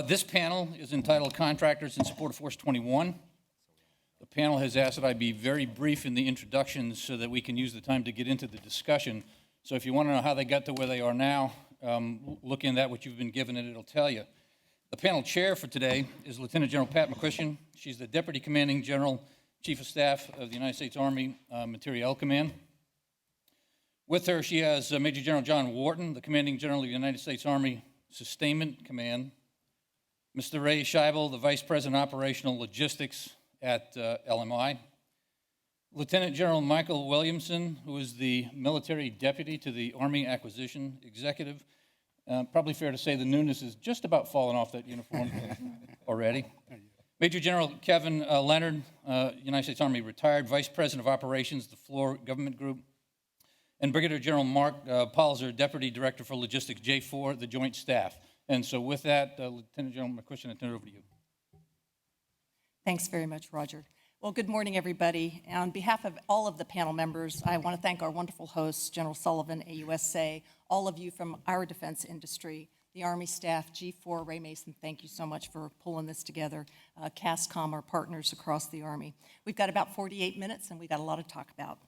This panel is entitled Contractors in Support of Force 21. The panel has asked that I be very brief in the introduction so that we can use the time to get into the discussion. So if you want to know how they got to where they are now, look in that what you've been given and it'll tell you. The panel chair for today is Lieutenant General Pat McQuistion. She's the Deputy Commanding General, Chief of Staff of the United States Army Materiel Command. With her, she has Major General John Wharton, the Commanding General of the United States Army Sustainment Command. Mr. Ray Schaible, the Vice President Operational Logistics at LMI. Lieutenant General Michael Williamson, who is the Military Deputy to the Army Acquisition Executive. Probably fair to say the newness is just about fallen off that uniform already. Major General Kevin Leonard, United States Army retired, Vice President of Operations, the Fluor Government Group. And Brigadier General Mark Palzer, Deputy Director for Logistics, J4, the Joint Staff. And so with that, Lieutenant General McQuistion, I turn it over to you. Thanks very much, Roger. Well, good morning, everybody. On behalf of all of the panel members, I want to thank our wonderful hosts, General Sullivan, AUSA, all of you from our defense industry, the Army staff, G4, Ray Mason, thank you so much for pulling this together, CASCOM, our partners across the Army. We've got about 48 minutes, and we've got a lot to talk about.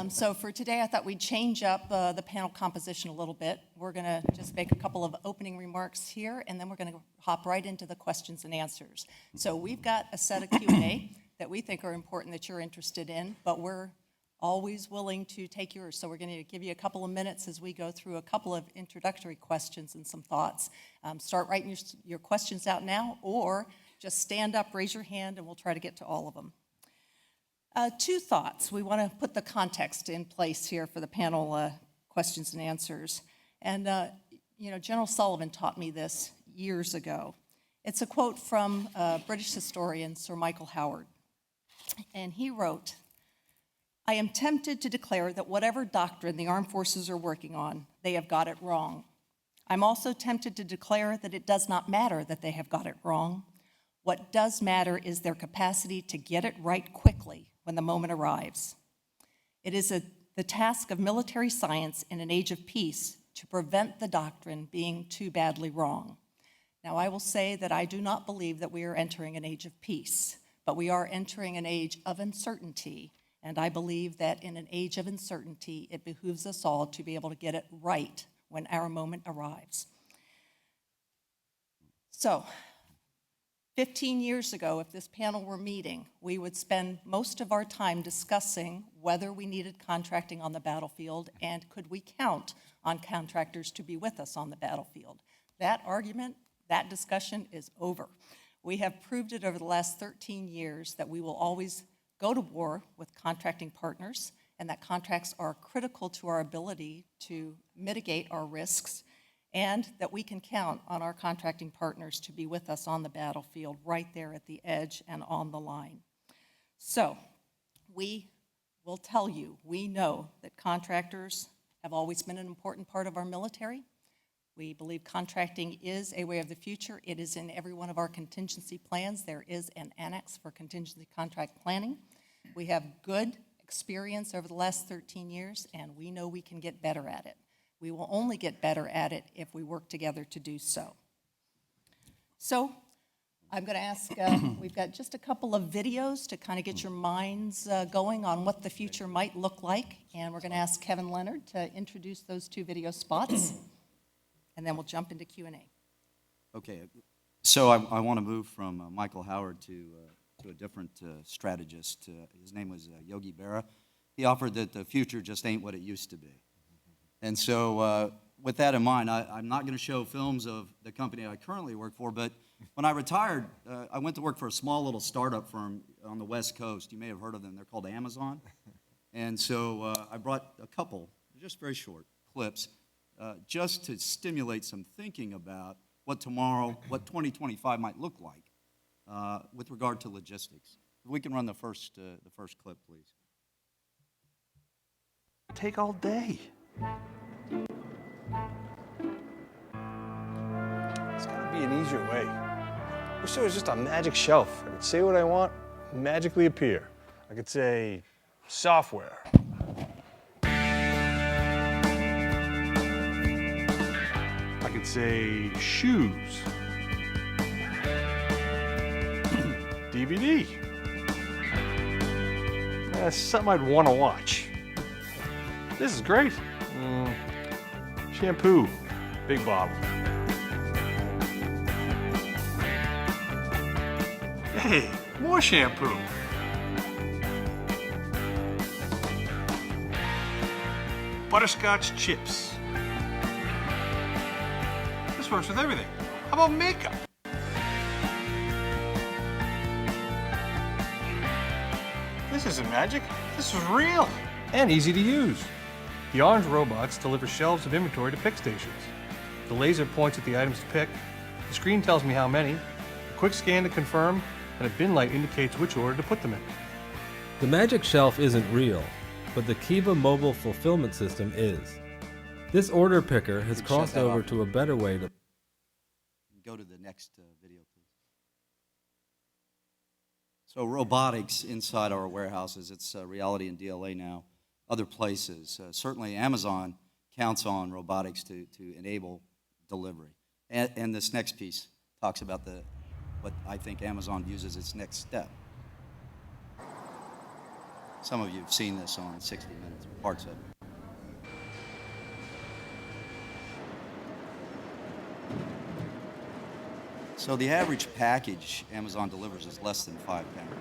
So for today, I thought we'd change up the panel composition a little bit. We're going to just make a couple of opening remarks here, and then we're going to hop right into the questions and answers. So we've got a set of Q&A that we think are important that you're interested in, but we're always willing to take yours. So we're going to give you a couple of minutes as we go through a couple of introductory questions and some thoughts. Start writing your questions out now, or just stand up, raise your hand, and we'll try to get to all of them. Two thoughts. We want to put the context in place here for the panel questions and answers. And, General Sullivan taught me this years ago. It's a quote from British historian Sir Michael Howard. And he wrote, "I am tempted to declare that whatever doctrine the armed forces are working on, they have got it wrong. I'm also tempted to declare that it does not matter that they have got it wrong. What does matter is their capacity to get it right quickly when the moment arrives. It is the task of military science in an age of peace to prevent the doctrine being too badly wrong." Now, I will say that I do not believe that we are entering an age of peace, but we are entering an age of uncertainty, and I believe that in an age of uncertainty, it behooves us all to be able to get it right when our moment arrives. So, 15 years ago, if this panel were meeting, we would spend most of our time discussing whether we needed contracting on the battlefield and could we count on contractors to be with us on the battlefield. That argument, that discussion is over. We have proved it over the last 13 years that we will always go to war with contracting partners and that contracts are critical to our ability to mitigate our risks, and that we can count on our contracting partners to be with us on the battlefield right there at the edge and on the line. So we will tell you, we know that contractors have always been an important part of our military. We believe contracting is a way of the future. It is in every one of our contingency plans. There is an annex for contingency contract planning. We have good experience over the last 13 years, and we know we can get better at it. We will only get better at it if we work together to do so. So I'm going to ask, we've got just a couple of videos to kind of get your minds going on what the future might look like. And we're going to ask Kevin Leonard to introduce those two video spots. And then we'll jump into Q&A. Okay, so I want to move from Michael Howard to a different strategist. His name was Yogi Berra. He offered that the future just ain't what it used to be. And so with that in mind, I'm not going to show films of the company I currently work for, but when I retired, I went to work for a small little startup firm on the West Coast. You may have heard of them. They're called Amazon. And so I brought a couple, just very short clips, just to stimulate some thinking about what tomorrow, what 2025 might look like with regard to logistics. If we can run the first clip, please. Take all day. There's gotta be an easier way. I wish there was just a magic shelf. I could say what I want, magically appear. I could say software. I could say shoes. DVD. That's something I'd want to watch. This is great. Shampoo, big bottle. Hey, more shampoo. Butterscotch chips. This works with everything. How about makeup? This isn't magic. This is real. And easy to use. The orange robots deliver shelves of inventory to pick stations. The laser points at the items to pick. The screen tells me how many. A quick scan to confirm, and a bin light indicates which order to put them in. The magic shelf isn't real, but the Kiva mobile fulfillment system is. This order picker has Shut crossed that over off. to a better way to... Go to the next video, please. So robotics inside our warehouses, it's a reality in DLA now. Other places, certainly Amazon counts on robotics to enable delivery. And this next piece talks about what I think Amazon views as its next step. Some of you have seen this on 60 Minutes, parts of it. So the average package Amazon delivers is less than 5 pounds.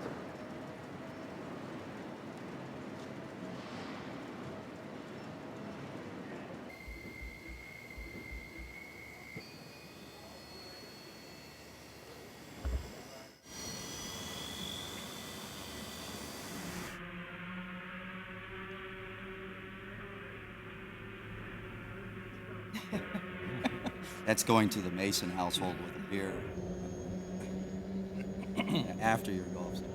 That's going to the Mason household with a beer after your golf session.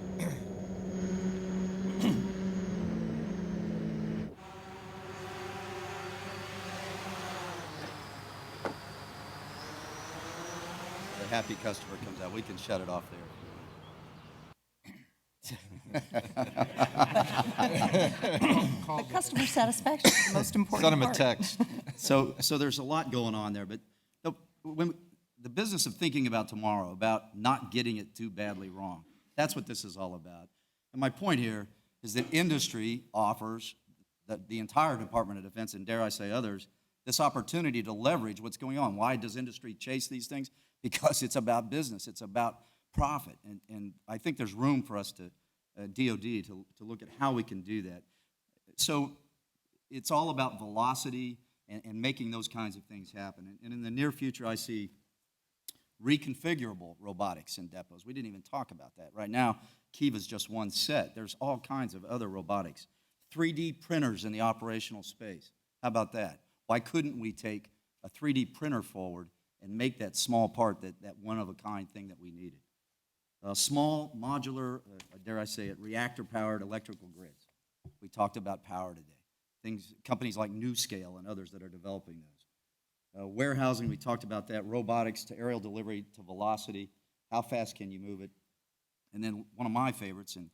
The happy customer comes out. We can shut it off there. But customer satisfaction is the most important Send him a part. text. So there's a lot going on there, but the business of thinking about tomorrow, about not getting it too badly wrong, that's what this is all about. And my point here is that industry offers the entire Department of Defense, and dare I say others, this opportunity to leverage what's going on. Why does industry chase these things? Because it's about business, it's about profit, and I think there's room for us to, DOD, to look at how we can do that. So it's all about velocity and making those kinds of things happen. And in the near future, I see reconfigurable robotics in depots. We didn't even talk about that. Right now, Kiva's just one set. There's all kinds of other robotics. 3D printers in the operational space. How about that? Why couldn't we take a 3D printer forward and make that small part, that one-of-a-kind thing that we needed? Small, modular, dare I say it, reactor-powered electrical grids. We talked about power today. Companies like NewScale and others that are developing those. Warehousing, we talked about that. Robotics to aerial delivery to velocity. How fast can you move it? And then one of my favorites, and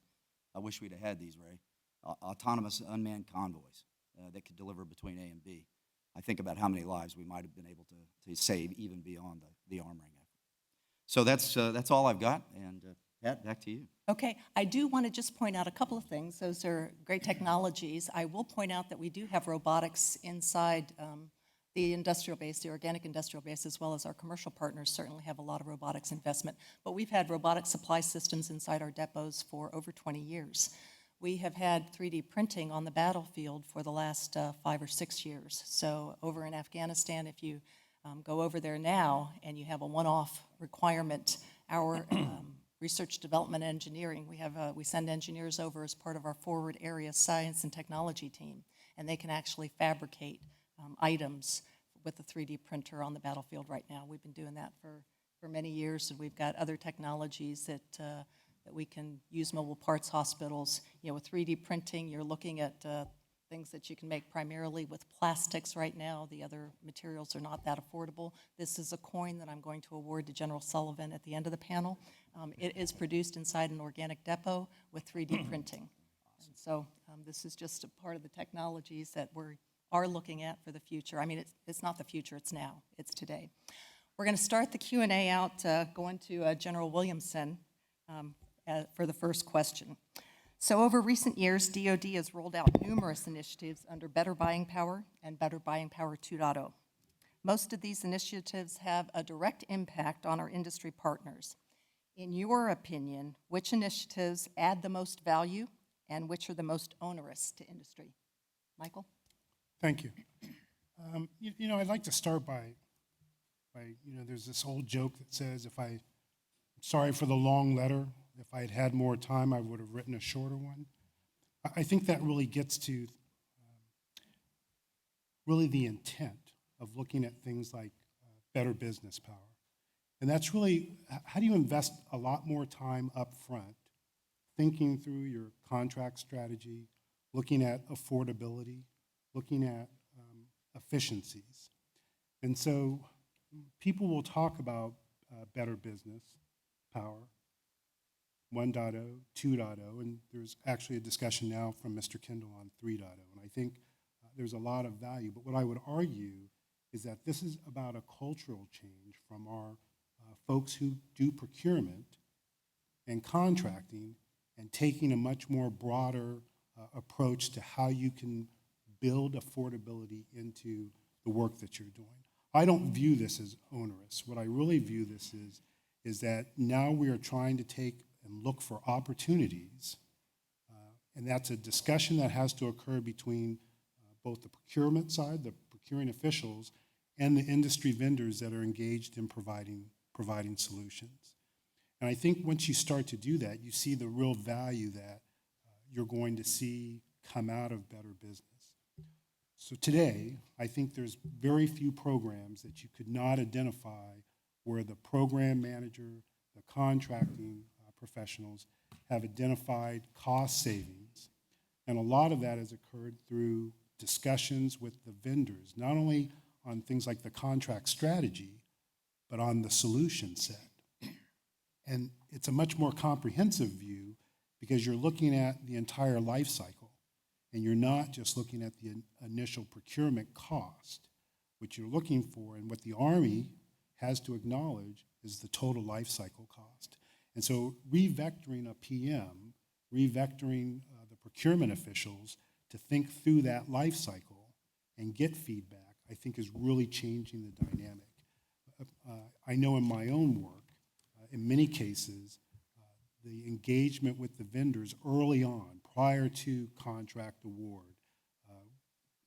I wish we'd have had these, Ray, autonomous unmanned convoys that could deliver between A and B. I think about how many lives we might have been able to save even beyond the armoring effort. So that's all I've got, and Pat, back to you. Okay, I do want to just point out a couple of things. Those are great technologies. I will point out that we do have robotics inside the industrial base, the organic industrial base, as well as our commercial partners certainly have a lot of robotics investment. But we've had robotic supply systems inside our depots for over 20 years. We have had 3D printing on the battlefield for the last 5 or 6 years. So over in Afghanistan, if you go over there now and you have a one-off requirement, our research, development, engineering, we send engineers over as part of our forward area science and technology team, and they can actually fabricate items with a 3D printer on the battlefield right now. We've been doing that for many years, and we've got other technologies that we can use. Mobile parts hospitals. You know, with 3D printing, you're looking at things that you can make primarily with plastics right now. The other materials are not that affordable. This is a coin that I'm going to award to General Sullivan at the end of the panel. It is produced inside an organic depot with 3D printing. And so this is just a part of the technologies that we are looking at for the future. I mean, it's not the future, it's now, it's today. We're going to start the Q&A out going to General Williamson. for the first question. So over recent years, DoD has rolled out numerous initiatives under Better Buying Power and Better Buying Power 2.0. Most of these initiatives have a direct impact on our industry partners. In your opinion, which initiatives add the most value and which are the most onerous to industry? Michael? Thank you. I'd like to start by, there's this old joke that says, I'm sorry for the long letter. If I had had more time, I would have written a shorter one. I think that really gets to really the intent of looking at things like better business power. And that's really, how do you invest a lot more time up front, thinking through your contract strategy, looking at affordability, looking at efficiencies. And so people will talk about better business power, 1.0, 2.0, and there's actually a discussion now from Mr. Kendall on 3.0, and I think there's a lot of value. But what I would argue is that this is about a cultural change from our folks who do procurement and contracting and taking a much more broader approach to how you can build affordability into the work that you're doing. I don't view this as onerous. What I really view this is that now we are trying to take and look for opportunities, and that's a discussion that has to occur between both the procurement side, the procuring officials, and the industry vendors that are engaged in providing solutions. And I think once you start to do that, you see the real value that you're going to see come out of better business. So today, I think there's very few programs that you could not identify where the program manager, the contracting professionals have identified cost savings. And a lot of that has occurred through discussions with the vendors, not only on things like the contract strategy, but on the solution set. And it's a much more comprehensive view because you're looking at the entire life cycle, and you're not just looking at the initial procurement cost. What you're looking for and what the Army has to acknowledge is the total life cycle cost. And so revectoring a PM, revectoring the procurement officials to think through that life cycle and get feedback, I think is really changing the dynamic. I know in my own work, in many cases, the engagement with the vendors early on, prior to contract award,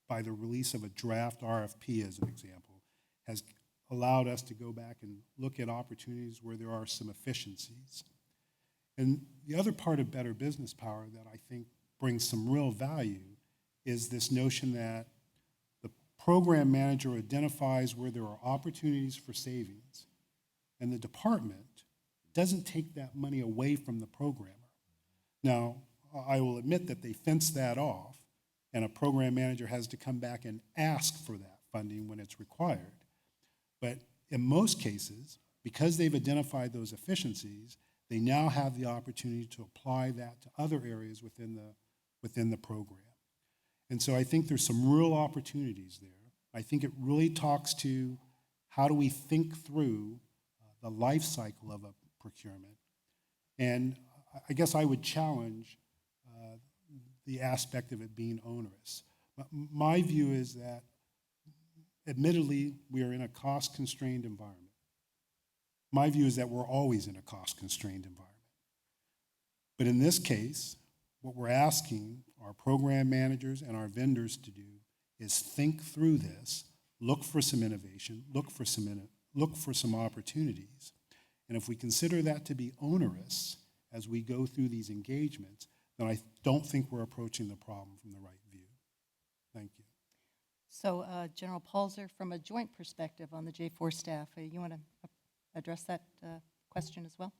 by the release of a draft RFP as an example, has allowed us to go back and look at opportunities where there are some efficiencies. And the other part of better business power that I think brings some real value is this notion that the program manager identifies where there are opportunities for savings, and the department doesn't take that money away from the programmer. Now, I will admit that they fence that off, and a program manager has to come back and ask for that funding when it's required. But in most cases, because they've identified those efficiencies, they now have the opportunity to apply that to other areas within the program. And so I think there's some real opportunities there. I think it really talks to how do we think through the life cycle of a procurement. And I guess I would challenge the aspect of it being onerous. My view is that, admittedly, we are in a cost-constrained environment. My view is that we're always in a cost-constrained environment. But in this case, what we're asking our program managers and our vendors to do is think through this, look for some innovation, look for some opportunities. And if we consider that to be onerous as we go through these engagements, then I don't think we're approaching the problem from the right view. Thank you. So General Palzer, from a joint perspective on the J4 staff, you want to address that question as well?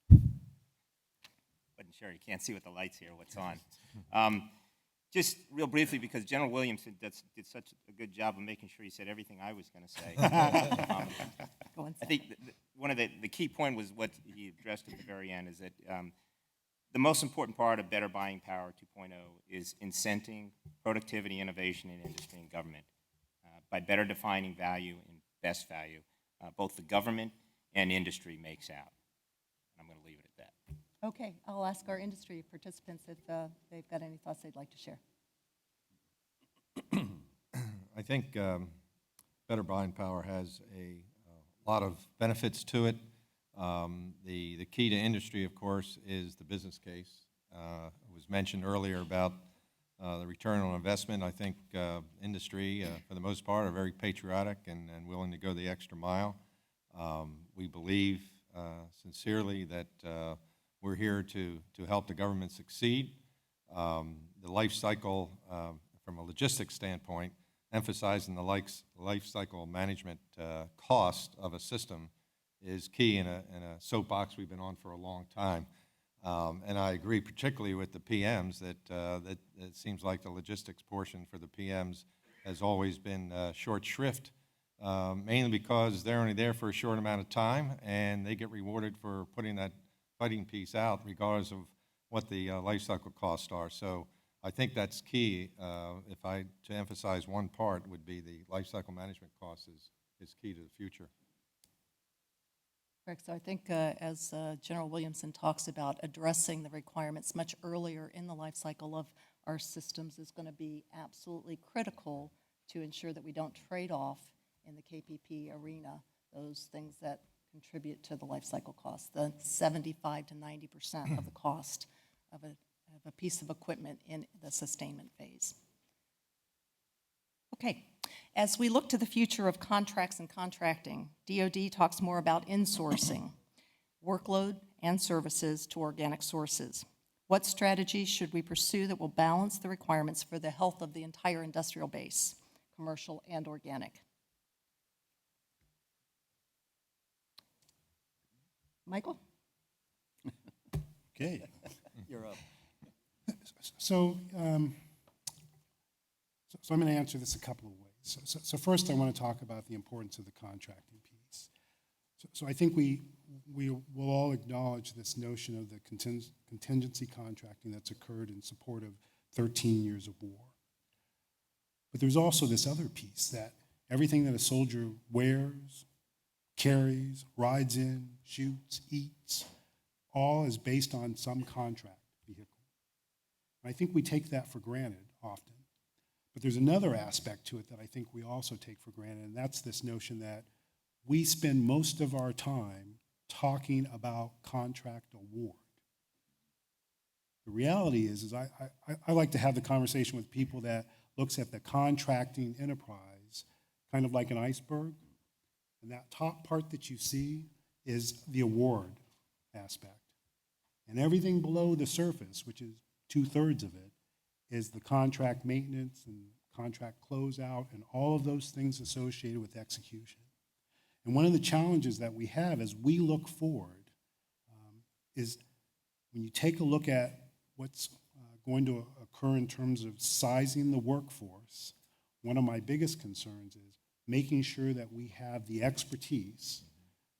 Wasn't sure, you can't see with the lights here what's on. Just real briefly, because General Williamson did such a good job of making sure he said everything I was going to say. I think one of the key point was what he addressed at the very end, is that the most important part of Better Buying Power 2.0 is incenting productivity, innovation in industry and government by better defining value and best value. Both the government and industry makes out. I'm going to leave it at that. Okay, I'll ask our industry participants if they've got any thoughts they'd like to share. I think better buying power has a lot of benefits to it. The key to industry, of course, is the business case. It was mentioned earlier about the return on investment. I think industry, for the most part, are very patriotic and willing to go the extra mile. We believe sincerely that we're here to help the government succeed. The life cycle, from a logistics standpoint, emphasizing the life cycle management cost of a system is key in a soapbox we've been on for a long time. And I agree particularly with the PMs that it seems like the logistics portion for the PMs has always been short shrift, mainly because they're only there for a short amount of time and they get rewarded for putting that fighting piece out regardless of what the life cycle costs are. So I think that's key. To emphasize one part would be the life cycle management cost is key to the future. Correct. So I think as General Williamson talks about addressing the requirements much earlier in the life cycle of our systems is going to be absolutely critical to ensure that we don't trade off in the KPP arena those things that contribute to the life cycle cost, the 75 to 90% of the cost of a piece of equipment in the sustainment phase. Okay, as we look to the future of contracts and contracting, DoD talks more about insourcing workload and services to organic sources. What strategies should we pursue that will balance the requirements for the health of the entire industrial base, commercial and organic? Michael? Okay. You're up. So I'm going to answer this a couple of ways. So first, I want to talk about the importance of the contracting piece. So I think we will all acknowledge this notion of the contingency contracting that's occurred in support of 13 years of war. But there's also this other piece that everything that a soldier wears, carries, rides in, shoots, eats, all is based on some contract vehicle. And I think we take that for granted often. But there's another aspect to it that I think we also take for granted, and that's this notion that we spend most of our time talking about contract award. The reality is I like to have the conversation with people that looks at the contracting enterprise kind of like an iceberg. And that top part that you see is the award aspect. And everything below the surface, which is 2/3 of it, is the contract maintenance and contract closeout and all of those things associated with execution. And one of the challenges that we have as we look forward is when you take a look at what's going to occur in terms of sizing the workforce, one of my biggest concerns is making sure that we have the expertise,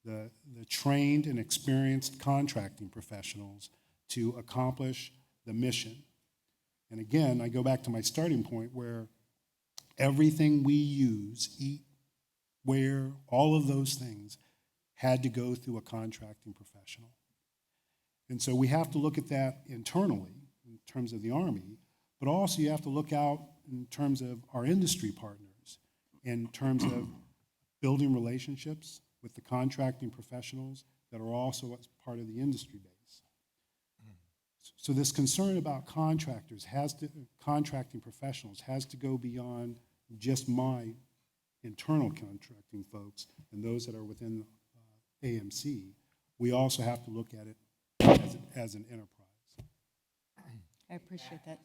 the trained and experienced contracting professionals to accomplish the mission. And again, I go back to my starting point where everything we use, eat, wear, all of those things had to go through a contracting professional. And so we have to look at that internally in terms of the Army, but also you have to look out in terms of our industry partners, in terms of building relationships with the contracting professionals that are also as part of the industry base. So this concern about contracting professionals has to go beyond just my internal contracting folks and those that are within AMC. We also have to look at it as an enterprise. I appreciate that.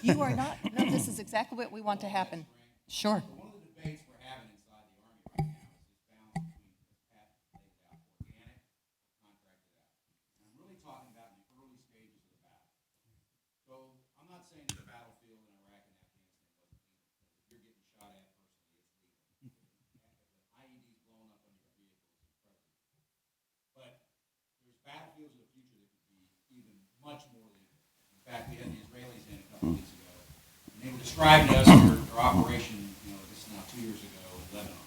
You are not, no, this is exactly what we want to happen. Sure. One of the debates we're having inside the Army right now is this balance between, as Pat laid out, organic or contracted out. And I'm really talking about in the early stages of the battle. So I'm not saying that the battlefield in Iraq and Afghanistan wasn't legal. If you're getting shot at personally, it's legal. If an IED's blown up on your vehicle, it's incredibly legal. But there's battlefields of the future that could be even much more legal. In fact, we had the Israelis in a couple weeks ago, and they were describing to us their operation, this is now 2 years ago in Lebanon.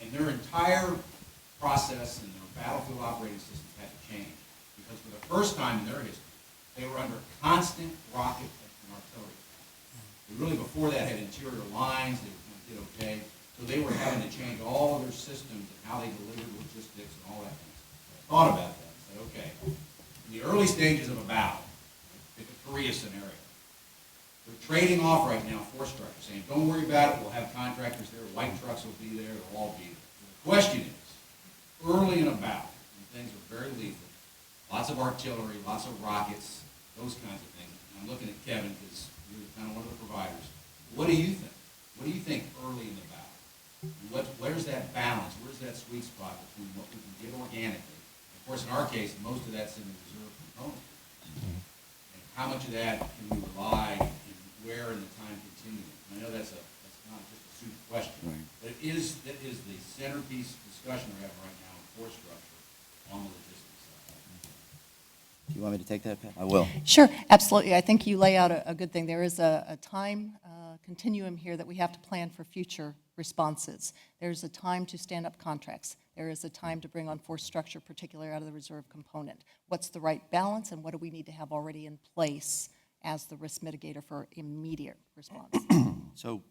And their entire process and their battlefield operating systems had to change. because for the first time in their history, they were under constant rocket and artillery. They really, before that, had interior lines, they did okay, so they were having to change all of their systems and how they delivered logistics and all that kind of stuff. So I thought about that and said, okay, in the early stages of a battle, like the Korea scenario, they're trading off right now force structure, saying, don't worry about it, we'll have contractors there, white trucks will be there, they'll all be there. So the question is, early in a battle, when things are very lethal, lots of artillery, lots of rockets, those kinds of things. And I'm looking at Kevin because you're kind of one of the providers. What do you think? What do you think early in the battle? Where's that balance? Where's that sweet spot between what we can get organically? Of course, in our case, most of that's in the reserve component. And how much of that can we rely and where in the time continuum? I know that's not just a super question, Right. but that is the centerpiece discussion we're having right now in force structure on the logistics side. Do you want me to take that, Pat? I will. Sure, absolutely. I think you lay out a good thing. There is a time continuum here that we have to plan for future responses. There's a time to stand up contracts. There is a time to bring on force structure, particularly out of the reserve component. What's the right balance, and what do we need to have already in place as the risk mitigator for immediate response? So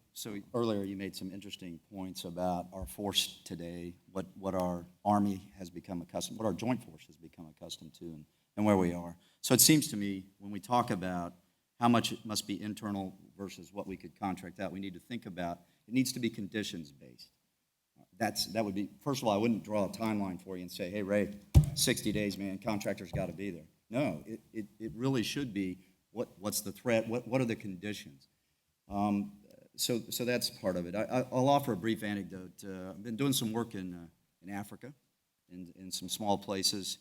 earlier you made some interesting points about our force today, what our Army has become accustomed, what our joint force has become accustomed to, and where we are. So it seems to me, when we talk about how much it must be internal versus what we could contract out, we need to think about, it needs to be conditions-based. That would be, first of all, I wouldn't draw a timeline for you and say, hey, Ray, 60 days, man, contractor's got to be there. No, it really should be, what's the threat, what are the conditions? So that's part of it. I'll offer a brief anecdote. I've been doing some work in Africa, in some small places,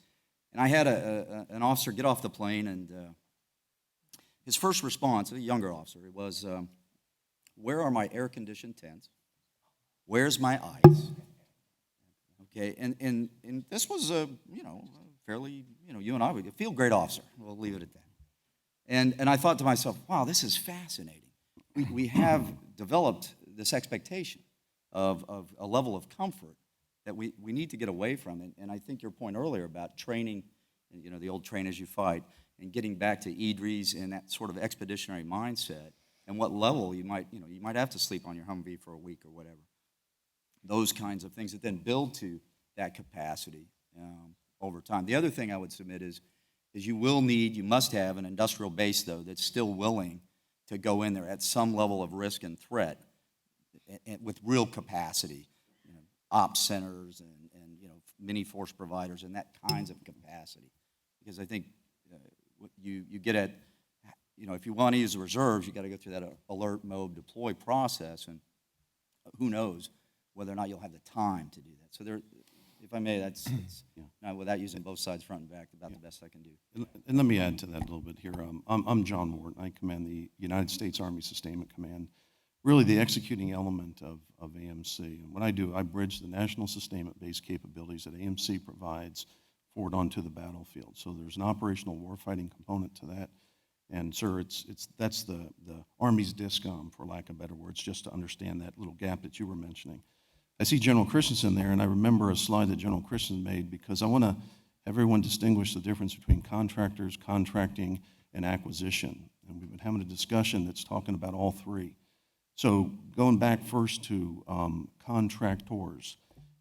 and I had an officer get off the plane, and his first response, a younger officer, it was, where are my air-conditioned tents? Where's my ice? Okay, and this was a fairly, you and I would feel great officer. We'll leave it at that. And I thought to myself, wow, this is fascinating. We have developed this expectation of a level of comfort that we need to get away from. And I think your point earlier about training, the old train as you fight, and getting back to EDRES and that sort of expeditionary mindset, and what level you might have to sleep on your Humvee for a week or whatever. Those kinds of things that then build to that capacity over time. The other thing I would submit is you must have an industrial base, though, that's still willing to go in there at some level of risk and threat and with real capacity, ops centers and mini force providers and that kinds of capacity. Because I think you get at, if you want to use the reserves, you got to go through that alert, mode, deploy process, and who knows whether or not you'll have the time to do that. So there, if I may, that's without using both sides front and back, about the best I can do. And let me add to that a little bit here. I'm John Wharton. I command the United States Army Sustainment Command, really the executing element of AMC. And what I do, I bridge the national sustainment-based capabilities that AMC provides forward onto the battlefield. So there's an operational warfighting component to that. And sir, that's the Army's DISCOM, for lack of better words, just to understand that little gap that you were mentioning. I see General Christensen there, and I remember a slide that General Christensen made because I want to have everyone distinguish the difference between contractors, contracting, and acquisition. And we've been having a discussion that's talking about all three. So going back first to contractors,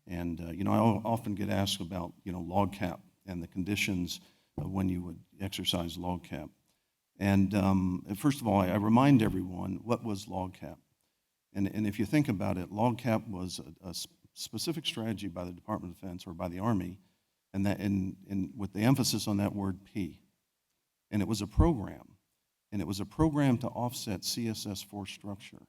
and I often get asked about log cap and the conditions of when you would exercise log cap. And first of all, I remind everyone what was log cap. And if you think about it, log cap was a specific strategy by the Department of Defense or by the Army, and that with the emphasis on that word P. And it was a program. And it was a program to offset CSS force structure.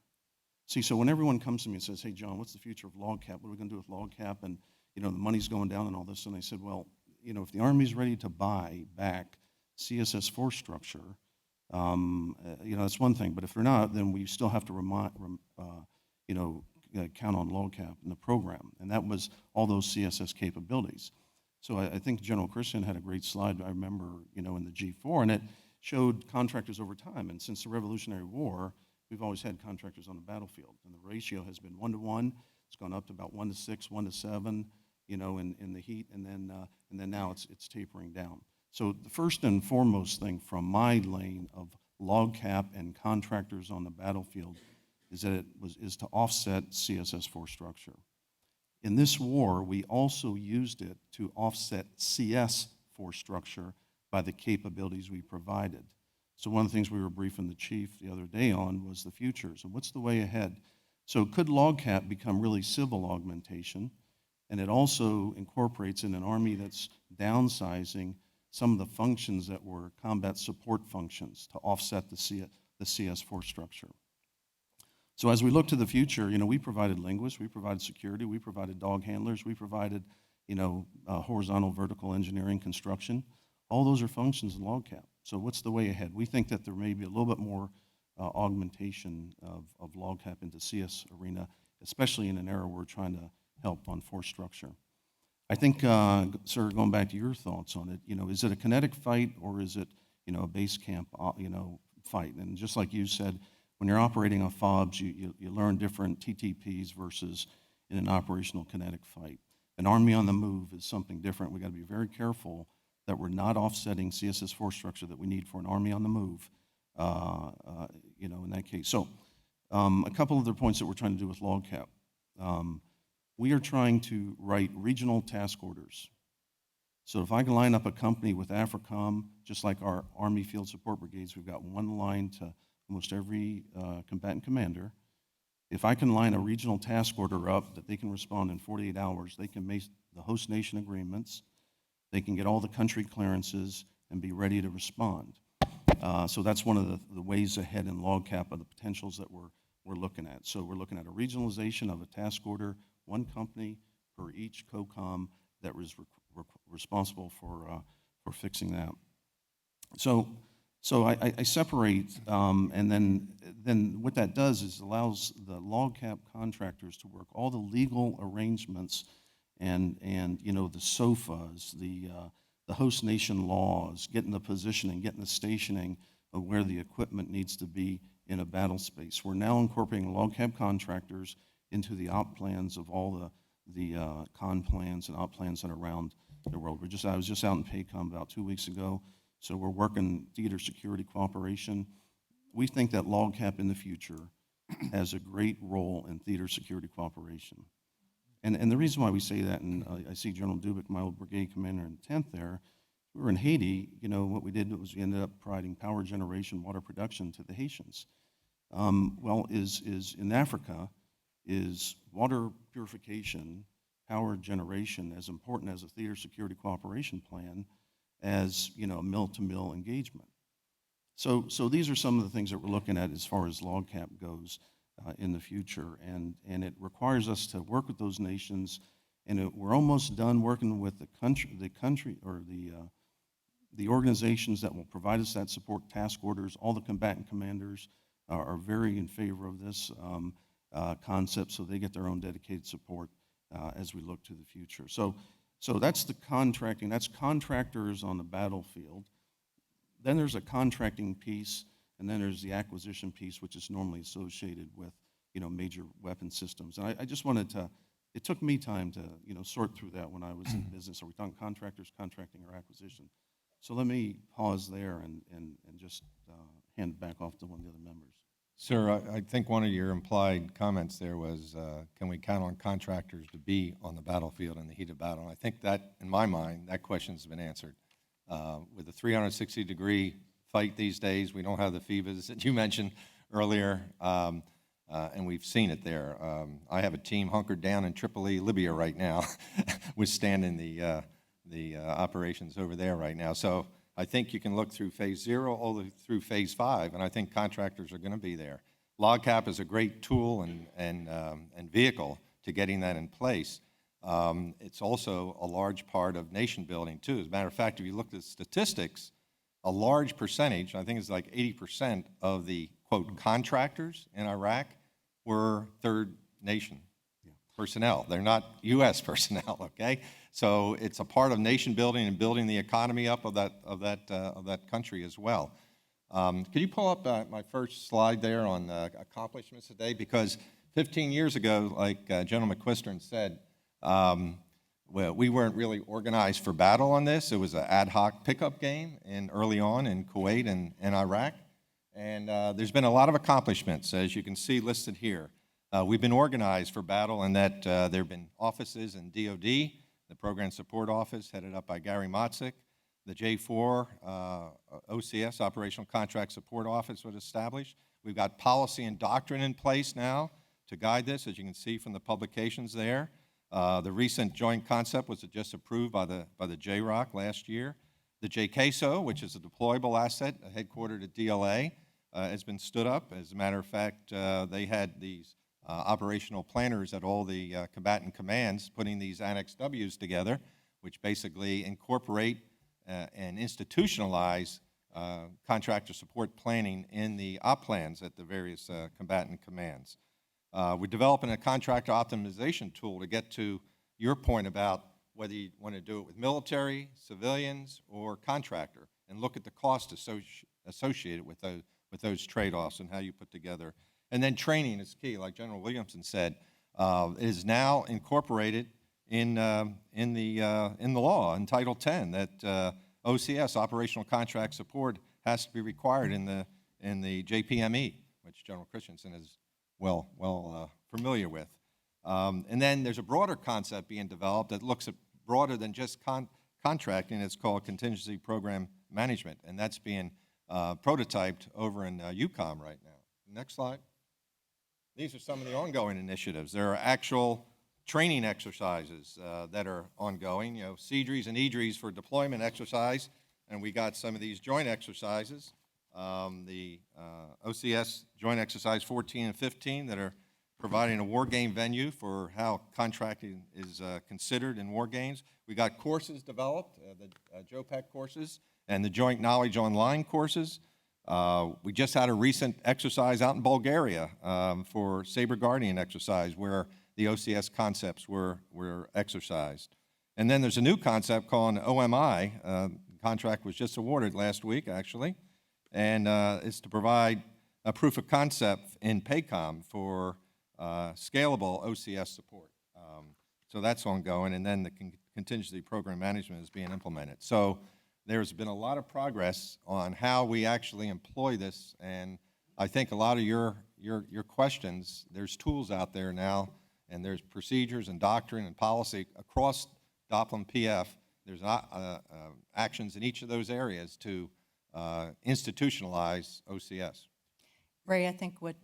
See, so when everyone comes to me and says, hey, John, what's the future of log cap? What are we going to do with log cap? And, the money's going down and all this. And I said, well, if the Army's ready to buy back CSS force structure, that's one thing. But if they're not, then we still have to count on log cap in the program. And that was all those CSS capabilities. So I think General Christian had a great slide, I remember, in the G4, and it showed contractors over time. And since the Revolutionary War, we've always had contractors on the battlefield. And the ratio has been 1-to-1. It's gone up to about 1-to-6, 1-to-7, in the heat. And then now it's tapering down. So the first and foremost thing from my lane of log cap and contractors on the battlefield is to offset CSS force structure. In this war, we also used it to offset CS force structure by the capabilities we provided. So one of the things we were briefing the chief the other day on was the futures, and what's the way ahead? So could log cap become really civil augmentation? And it also incorporates in an Army that's downsizing some of the functions that were combat support functions to offset the CS force structure. So as we look to the future, we provided linguists, we provided security, we provided dog handlers, we provided, horizontal, vertical engineering, construction. All those are functions in log cap. So what's the way ahead? We think that there may be a little bit more augmentation of log cap into CS arena, especially in an era where we're trying to help on force structure. I think, sir, going back to your thoughts on it, is it a kinetic fight or is it, a base camp, fight? And just like you said, when you're operating on FOBs, you learn different TTPs versus in an operational kinetic fight. An Army on the move is something different. We got to be very careful that we're not offsetting CSS force structure that we need for an Army on the move, in that case. So a couple other points that we're trying to do with log cap. We are trying to write regional task orders. So if I can line up a company with AFRICOM, just like our Army Field Support Brigades, we've got one line to almost every combatant commander. If I can line a regional task order up that they can respond in 48 hours, they can make the host nation agreements, they can get all the country clearances and be ready to respond. So that's one of the ways ahead in log cap of the potentials that we're looking at. So we're looking at a regionalization of a task order, one company per each COCOM that was responsible for fixing that. So I separate, and then what that does is allows the log cap contractors to work all the legal arrangements and the SOFAs, the host nation laws, getting the positioning, getting the stationing of where the equipment needs to be in a battle space. We're now incorporating log cap contractors into the op plans of all the con plans and op plans that are around the world. I was just out in PACOM about 2 weeks ago, so we're working theater security cooperation. We think that log cap in the future has a great role in theater security cooperation. And the reason why we say that, and I see General Dubik, my old brigade commander in 10th there, we were in Haiti, what we did was we ended up providing power generation, water production to the Haitians. Is in Africa, is water purification, power generation as important as a theater security cooperation plan as, a mill-to-mill engagement. So these are some of the things that we're looking at as far as log cap goes in the future, and it requires us to work with those nations, and we're almost done working with the country or the organizations that will provide us that support task orders. All the combatant commanders are very in favor of this concept, so they get their own dedicated support as we look to the future. So that's the contracting. That's contractors on the battlefield. Then there's a contracting piece, and then there's the acquisition piece, which is normally associated with, major weapon systems. And I just wanted to, it took me time to, sort through that when I was in business. Are we talking contractors, contracting, or acquisition? So let me pause there and just hand it back off to one of the other members. Sir, I think one of your implied comments there was, can we count on contractors to be on the battlefield in the heat of battle? And I think that, in my mind, that question's been answered. With the 360-degree fight these days, we don't have the FIVAs that you mentioned earlier, and we've seen it there. I have a team hunkered down in Tripoli, Libya right now, withstanding the operations over there right now. So I think you can look through phase 0 all the way through phase 5, and I think contractors are going to be there. Log cap is a great tool and vehicle to getting that in place. It's also a large part of nation building, too. As a matter of fact, if you look at statistics, a large percentage, I think it's like 80% of the, quote, contractors in Iraq were third nation personnel. They're not U.S. personnel, okay? So it's a part of nation building and building the economy up of that country as well. Could you pull up my first slide there on accomplishments today? Because 15 years ago, like General McQuistion said, well, we weren't really organized for battle on this. It was an ad hoc pickup game early on in Kuwait and Iraq. And there's been a lot of accomplishments, as you can see listed here. We've been organized for battle in that there have been offices in DOD, the Program Support Office, headed up by Gary Motzik. The J4 OCS, Operational Contract Support Office, was established. We've got policy and doctrine in place now to guide this, as you can see from the publications there. The recent joint concept was just approved by the JROC last year. The JCASO, which is a deployable asset headquartered at DLA, has been stood up. As a matter of fact, they had these operational planners at all the combatant commands putting these Annex Ws together, which basically incorporate and institutionalize contractor support planning in the op plans at the various combatant commands. We're developing a contractor optimization tool to get to your point about whether you want to do it with military, civilians, or contractor, and look at the cost associated with those trade-offs and how you put together. And then training is key, like General Williamson said. It is now incorporated in the law, in Title 10, that OCS, Operational Contract Support, has to be required in the JPME, which General Christensen is well familiar with. And then there's a broader concept being developed that looks at broader than just contracting. It's called Contingency Program Management, and that's being prototyped over in UCOM right now. Next slide. These are some of the ongoing initiatives. There are actual training exercises that are ongoing, CDREs and EDREs for deployment exercise, and we got some of these joint exercises, the OCS Joint Exercise 14 and 15 that are providing a war game venue for how contracting is considered in war games. We got courses developed, the JOPEC courses, and the Joint Knowledge Online courses. We just had a recent exercise out in Bulgaria for Saber Guardian exercise where the OCS concepts were exercised. And then there's a new concept called OMI. The contract was just awarded last week, actually, and it's to provide a proof of concept in PACOM for scalable OCS support. So that's ongoing, and then the contingency program management is being implemented. So there's been a lot of progress on how we actually employ this, and I think a lot of your questions, there's tools out there now, and there's procedures and doctrine and policy across DOPL and PF. There's actions in each of those areas to institutionalize OCS. Ray, I think what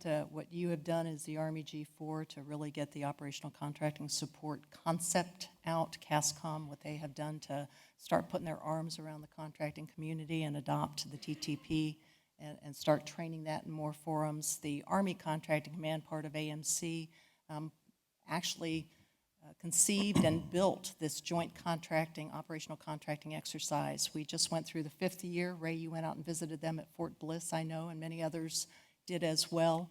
you have done is the Army G4 to really get the operational contracting support concept out, CASCOM, what they have done to start putting their arms around the contracting community and adopt the TTP and start training that in more forums. The Army Contracting Command part of AMC actually conceived and built this joint contracting, operational contracting exercise. We just went through the 5th year. Ray, you went out and visited them at Fort Bliss, I know, and many others did as well.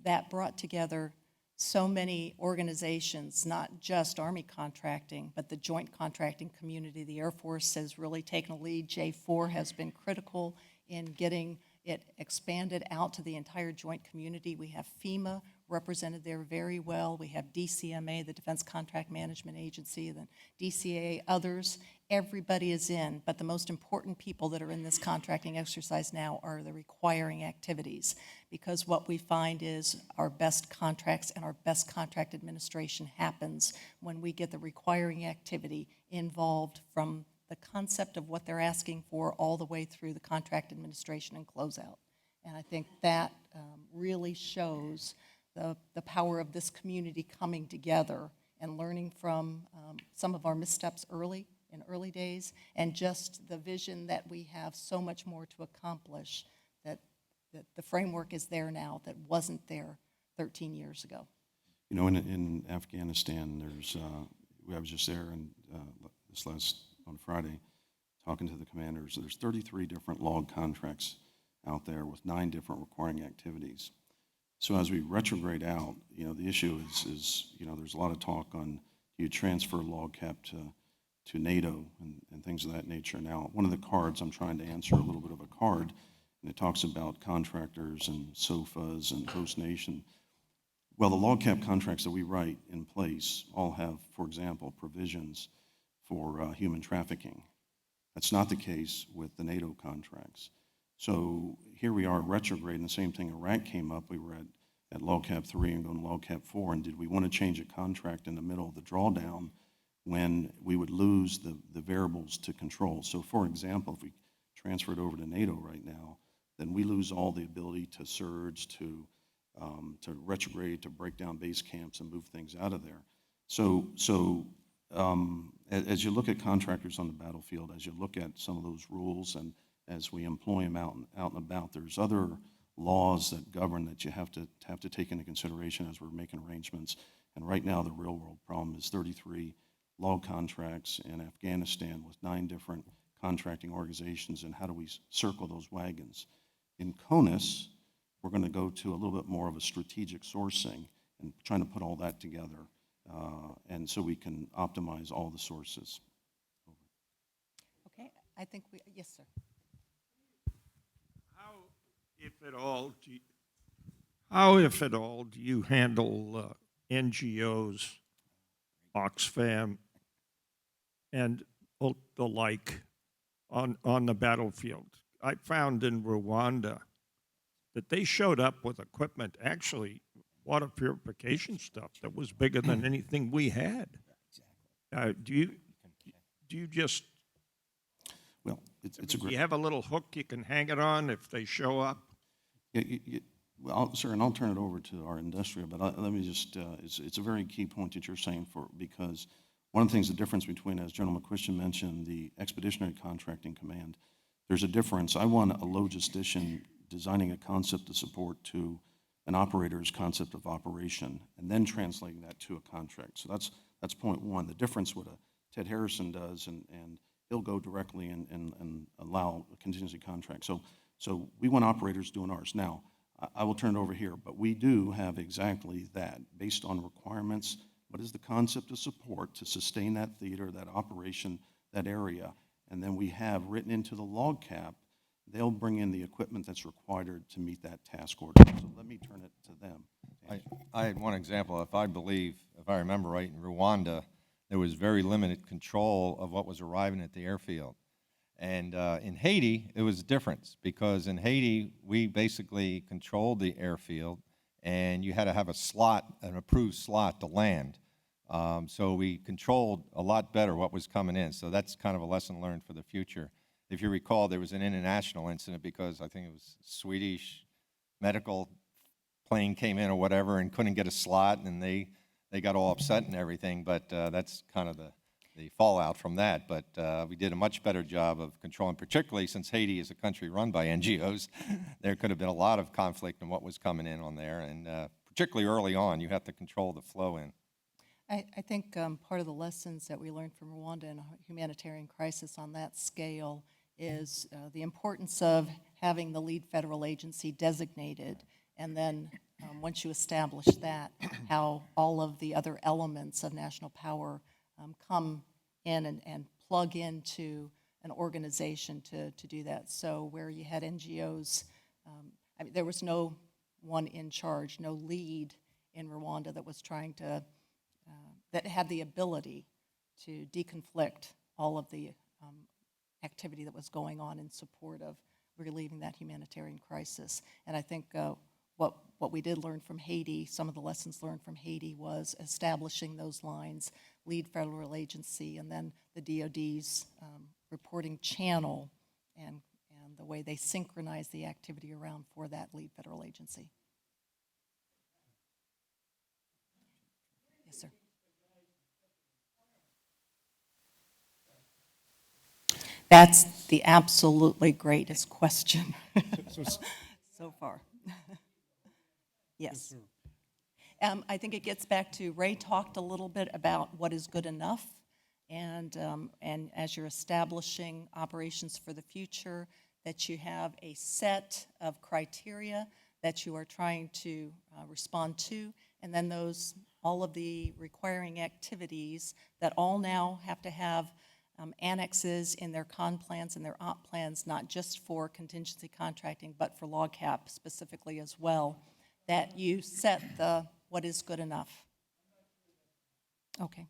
That brought together so many organizations, not just Army contracting, but the joint contracting community. The Air Force has really taken a lead. J4 has been critical in getting it expanded out to the entire joint community. We have FEMA represented there very well. We have DCMA, the Defense Contract Management Agency, the DCAA, others. Everybody is in, but the most important people that are in this contracting exercise now are the requiring activities, because what we find is our best contracts and our best contract administration happens when we get the requiring activity involved from the concept of what they're asking for all the way through the contract administration and closeout. And I think that really shows the power of this community coming together and learning from some of our missteps in early days, and just the vision that we have so much more to accomplish, that the framework is there now that wasn't there 13 years ago. You know, in Afghanistan, I was just there and on Friday, talking to the commanders. There's 33 different log contracts out there with 9 different requiring activities. So as we retrograde out, the issue is there's a lot of talk on, do you transfer log cap to NATO and things of that nature. Now, one of the cards, I'm trying to answer a little bit of a card, and it talks about contractors and SOFAs and host nation. Well, the log cap contracts that we write in place all have, for example, provisions for human trafficking. That's not the case with the Nadeau contracts. So here we are retrograding, the same thing. Iraq came up, we were at log cap 3 and going to log cap 4, and did we want to change a contract in the middle of the drawdown when we would lose the variables to control? So for example, if we transfer it over to Nadeau right now, then we lose all the ability to surge, to retrograde, to break down base camps and move things out of there. So as you look at contractors on the battlefield, as you look at some of those rules, and as we employ them out and about, there's other laws that govern that you have to take into consideration as we're making arrangements. And right now, the real world problem is 33 log contracts in Afghanistan with 9 different contracting organizations, and how do we circle those wagons? In CONUS, we're going to go to a little bit more of a strategic sourcing and trying to put all that together, and so we can optimize all the sources. Okay, I think yes, sir. How, if at all, do you handle NGOs, Oxfam, and the like on the battlefield? I found in Rwanda that they showed up with equipment, actually water purification stuff that was bigger than anything we had. Do you just? Well, it's a Do great. you have a little hook you can hang it on if they show up? Well, sir, and I'll turn it over to our industrial, but let me just, it's a very key point that you're saying, because one of the things, the difference between, as General McQuistion mentioned, the Expeditionary Contracting Command, there's a difference. I want a logistician designing a concept of support to an operator's concept of operation, and then translating that to a contract. So that's point one. The difference what Ted Harrison does, and he'll go directly and allow a contingency contract. So we want operators doing ours. Now, I will turn it over here, but we do have exactly that. Based on requirements, what is the concept of support to sustain that theater, that operation, that area? And then we have written into the log cap, they'll bring in the equipment that's required to meet that task order. So let me turn it to them. I had one example. If I remember right, in Rwanda, there was very limited control of what was arriving at the airfield. And in Haiti, it was a difference, because in Haiti, we basically controlled the airfield, and you had to have a slot, an approved slot to land. So we controlled a lot better what was coming in. So that's kind of a lesson learned for the future. If you recall, there was an international incident because I think it was Swedish medical plane came in or whatever and couldn't get a slot, and they got all upset and everything. But that's kind of the fallout from that. But we did a much better job of controlling, particularly since Haiti is a country run by NGOs. There could have been a lot of conflict in what was coming in on there, and particularly early on, you have to control the flow in. I think part of the lessons that we learned from Rwanda and a humanitarian crisis on that scale is the importance of having the lead federal agency designated, and then once you establish that, how all of the other elements of national power come in and plug into an organization to do that. So where you had NGOs, I mean, there was no one in charge, no lead in Rwanda that was trying to, that had the ability to deconflict all of the activity that was going on in support of relieving that humanitarian crisis. And I think what we did learn from Haiti, some of the lessons learned from Haiti, was establishing those lines, lead federal agency, and then the DoD's reporting channel, and the way they synchronize the activity around for that lead federal agency. Yes, sir. That's the absolutely greatest question so far. Yes. I think it gets back to, Ray talked a little bit about what is good enough, and as you're establishing operations for the future, that you have a set of criteria that you are trying to respond to, and then all of the requiring activities that all now have to have annexes in their con plans and their op plans, not just for contingency contracting, but for log cap specifically as well, that you set the what is good enough? Okay.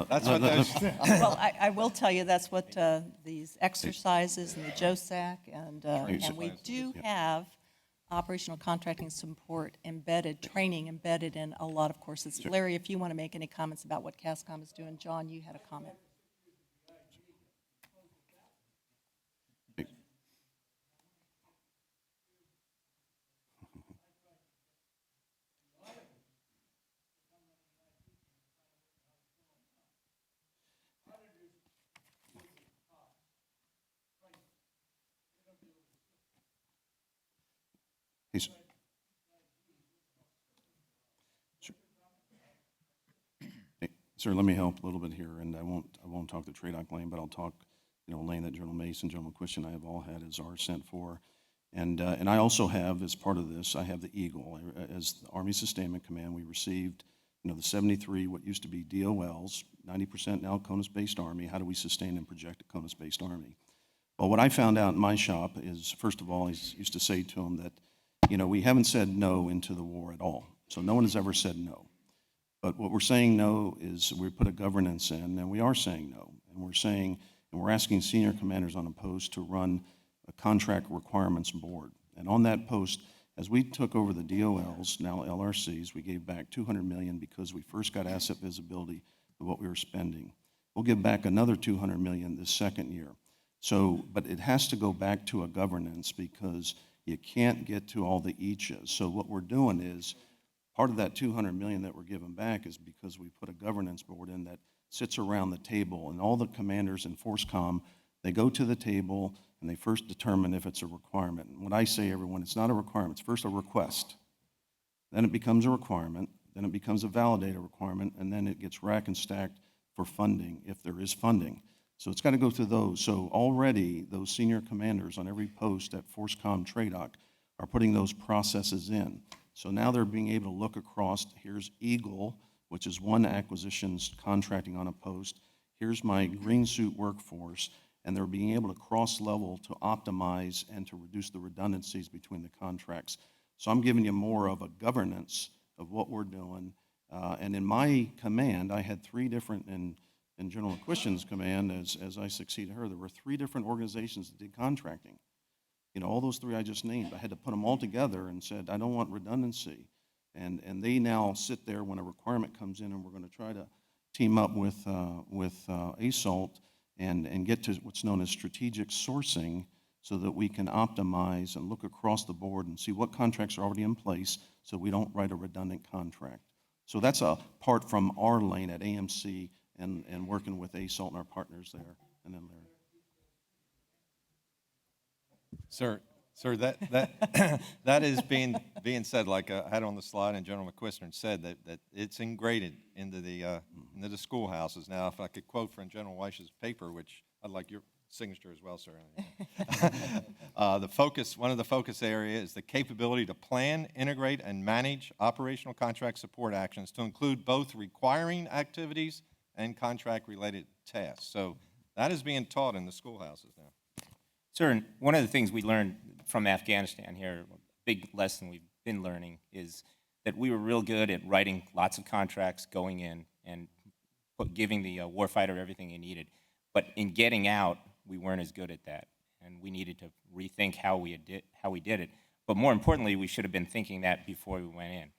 That's what those, Well, I will tell you, that's what these exercises and the JOSAC, and we do have operational contracting support embedded, training embedded in a lot of courses. Larry, if you want to make any comments about what CASCOM is doing. John, you had a comment. He's- Hey, Sir, let me help a little bit here, and I won't talk the TRADOC lane, but I'll talk, lane that General Mason, General McQuistion, I have all had as our sent for. And I also have, as part of this, I have the Eagle. As the Army Sustainment Command, we received, the 73, what used to be DOLs, 90% now CONUS-based Army. How do we sustain and project a CONUS-based Army? Well, what I found out in my shop is, first of all, I used to say to them that, we haven't said no into the war at all. So no one has ever said no. But what we're saying no is we put a governance in, and we are saying no. And we're asking senior commanders on a post to run a contract requirements board. And on that post, as we took over the DOLs, now LRCs, we gave back $200 million because we first got asset visibility of what we were spending. We'll give back another $200 million this second year. So, but it has to go back to a governance because you can't get to all the eachas. So what we're doing is, part of that $200 million that we're giving back is because we put a governance board in that sits around the table, and all the commanders in FORSCOM, they go to the table and they first determine if it's a requirement. And what I say, everyone, it's not a requirement, it's first a request. Then it becomes a requirement, then it becomes a validated requirement, and then it gets rack and stacked for funding, if there is funding. So it's got to go through those. So already those senior commanders on every post at FORSCOM TRADOC are putting those processes in. So now they're being able to look across, here's Eagle, which is one acquisitions contracting on a post. Here's my green suit workforce, and they're being able to cross-level to optimize and to reduce the redundancies between the contracts. So I'm giving you more of a governance of what we're doing. And in my command, I had three different, in General McQuistion's command, as I succeeded her, there were three different organizations that did contracting. All those three I just named, I had to put them all together and said, I don't want redundancy. And they now sit there when a requirement comes in, and we're going to try to team up with ASALT and get to what's known as strategic sourcing so that we can optimize and look across the board and see what contracts are already in place so we don't write a redundant contract. So that's a part from our lane at AMC and working with ASALT and our partners there. And then Larry. Sir, that is being said, like I had on the slide, and General McQuistion said that it's ingrained into the schoolhouses. Now, if I could quote from General Weish's paper, which I'd like signature as well, sir. One of the focus areas is the capability to plan, integrate, and manage operational contract support actions to include both requiring activities and contract-related tasks. So that is being taught in the schoolhouses now. Sir, and one of the things we learned from Afghanistan here, a big lesson we've been learning, is that we were real good at writing lots of contracts going in and giving the warfighter everything he needed. But in getting out, we weren't as good at that, and we needed to rethink how we did it. But more importantly, we should have been thinking that before we went in.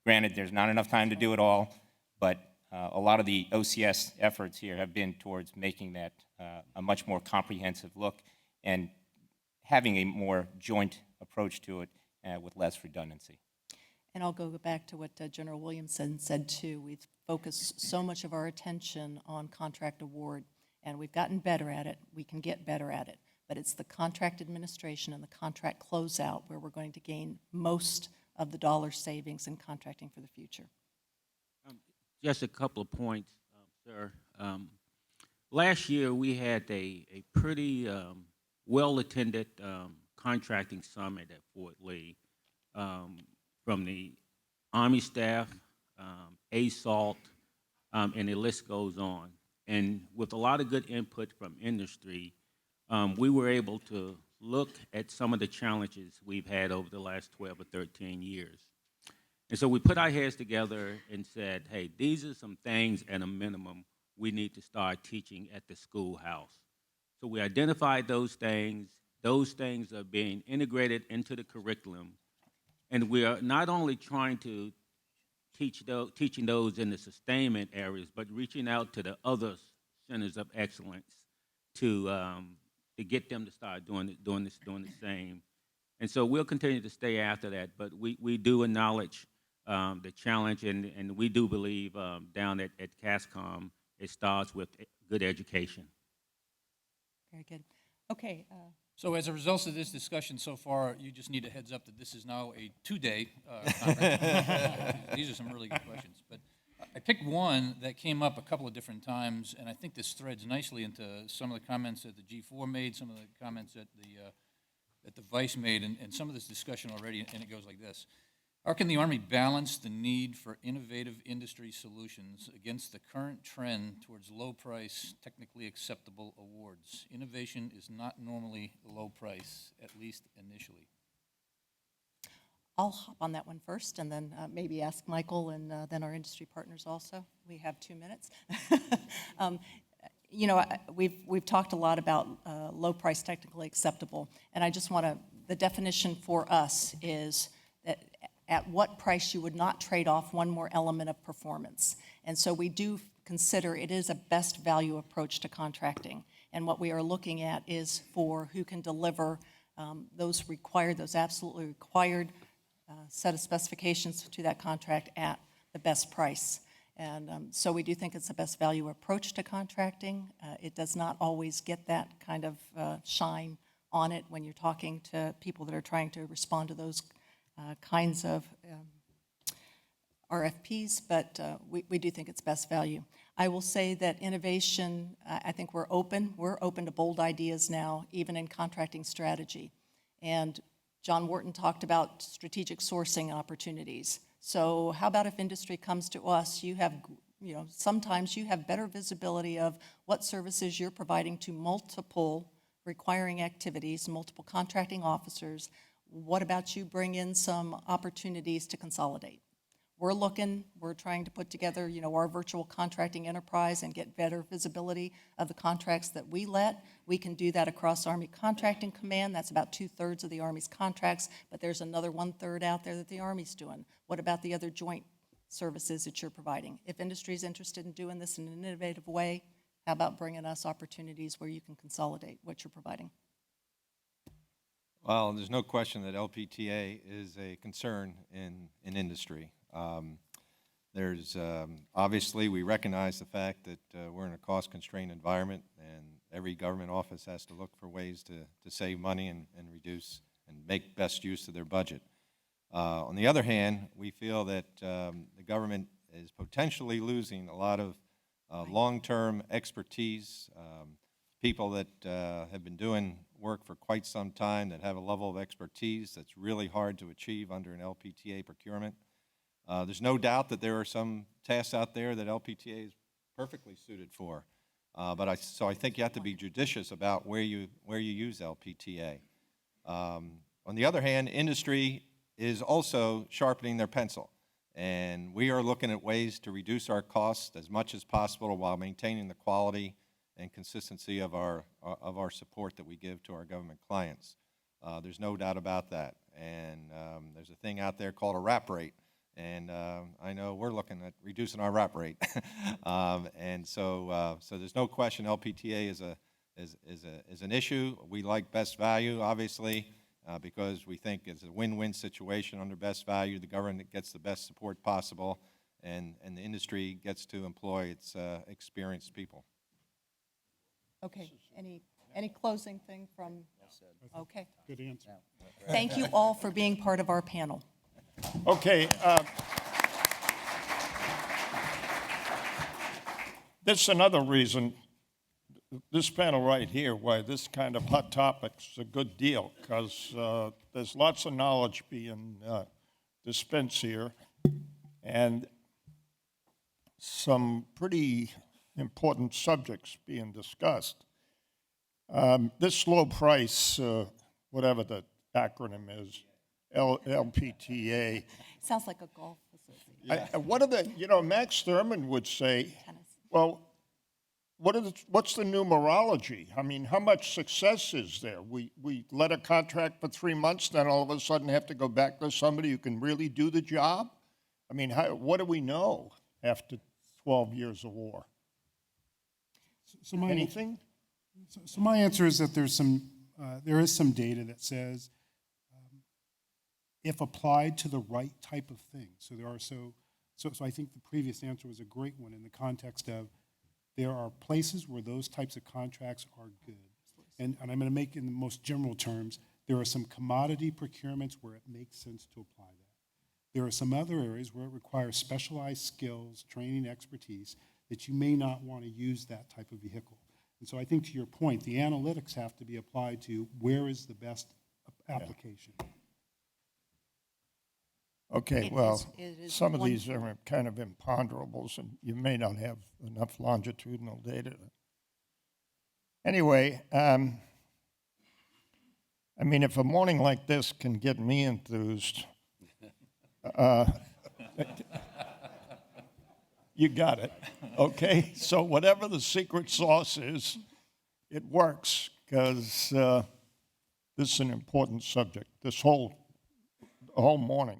Granted, there's not enough time to do it all, but a lot of the OCS efforts here have been towards making that a much more comprehensive look and having a more joint approach to it with less redundancy. And I'll go back to what General Williamson said too. We've focused so much of our attention on contract award, and we've gotten better at it. We can get better at it. But it's the contract administration and the contract closeout where we're going to gain most of the dollar savings in contracting for the future. Just a couple of points, sir. Last year, we had a pretty well-attended contracting summit at Fort Lee from the Army staff, ASALT, and the list goes on. And with a lot of good input from industry, we were able to look at some of the challenges we've had over the last 12 or 13 years. And so we put our heads together and said, hey, these are some things at a minimum we need to start teaching at the schoolhouse. So we identified those things. Those things are being integrated into the curriculum. And we are not only trying to teaching those in the sustainment areas, but reaching out to the other centers of excellence to get them to start doing the same. And so we'll continue to stay after that, but we do acknowledge the challenge, and we do believe down at CASCOM, it starts with good education. Very good. Okay. So as a result of this discussion so far, you just need a heads up that this is now a two-day conference. These are some really good questions. But I picked one that came up a couple of different times, and I think this threads nicely into some of the comments that the G4 made, some of the comments that the Vice made, and some of this discussion already, and it goes like this. How can the Army balance the need for innovative industry solutions against the current trend towards low-price, technically acceptable awards? Innovation is not normally low price, at least initially. I'll hop on that one first, and then maybe ask Michael and then our industry partners also. We have 2 minutes. You know, we've talked a lot about low price, technically acceptable, and I just want to, the definition for us is that at what price you would not trade off one more element of performance. And so we do consider it is a best value approach to contracting. And what we are looking at is for who can deliver those absolutely required set of specifications to that contract at the best price. And so we do think it's the best value approach to contracting. It does not always get that kind of shine on it when you're talking to people that are trying to respond to those kinds of RFPs, but we do think it's best value. I will say that innovation, I think we're open to bold ideas now, even in contracting strategy. And John Wharton talked about strategic sourcing opportunities. So how about if industry comes to us, sometimes you have better visibility of what services you're providing to multiple requiring activities, multiple contracting officers. What about you bring in some opportunities to consolidate? We're trying to put together, our virtual contracting enterprise and get better visibility of the contracts that we let. We can do that across Army Contracting Command. That's about 2/3 of the Army's contracts, but there's another 1/3 out there that the Army's doing. What about the other joint services that you're providing? If industry's interested in doing this in an innovative way, how about bringing us opportunities where you can consolidate what you're providing? Well, there's no question that LPTA is a concern in industry. Obviously, we recognize the fact that we're in a cost-constrained environment, and every government office has to look for ways to save money and reduce and make best use of their budget. On the other hand, we feel that the government is potentially losing a lot of long-term expertise, people that have been doing work for quite some time, that have a level of expertise that's really hard to achieve under an LPTA procurement. There's no doubt that there are some tasks out there that LPTA is perfectly suited for. So I think you have to be judicious about where you use LPTA. On the other hand, industry is also sharpening their pencil, and we are looking at ways to reduce our costs as much as possible while maintaining the quality and consistency of our support that we give to our government clients. There's no doubt about that, and there's a thing out there called a RAP rate. And I know we're looking at reducing our RAP rate, and so there's no question LPTA is an issue. We like best value, obviously, because we think it's a win-win situation under best value. The government gets the best support possible, and the industry gets to employ its experienced people. Okay, any closing thing from? Okay. Good answer. Thank you all for being part of our panel. Okay. This is another reason, this panel right here, why this kind of hot topic is a good deal, because there's lots of knowledge being dispensed here, and some pretty important subjects being discussed. This low price, whatever the acronym is, LPTA. Sounds like a golf association. What are the, Max Thurman would say, well, what's the numerology? I mean, how much success is there? We let a contract for 3 months, then all of a sudden have to go back to somebody who can really do the job? I mean, what do we know after 12 years of war? Anything? So my answer is that there is some data that says if applied to the right type of thing. So I think the previous answer was a great one in the context of there are places where those types of contracts are good. And I'm going to make in the most general terms, there are some commodity procurements where it makes sense to apply that. There are some other areas where it requires specialized skills, training, expertise, that you may not want to use that type of vehicle. And so I think to your point, the analytics have to be applied to where is the best application. Okay, well, some of these are kind of imponderables, and you may not have enough longitudinal data. Anyway, I mean, if a morning like this can get me enthused, you got it, okay? So whatever the secret sauce is, it works, because this is an important subject, the whole morning.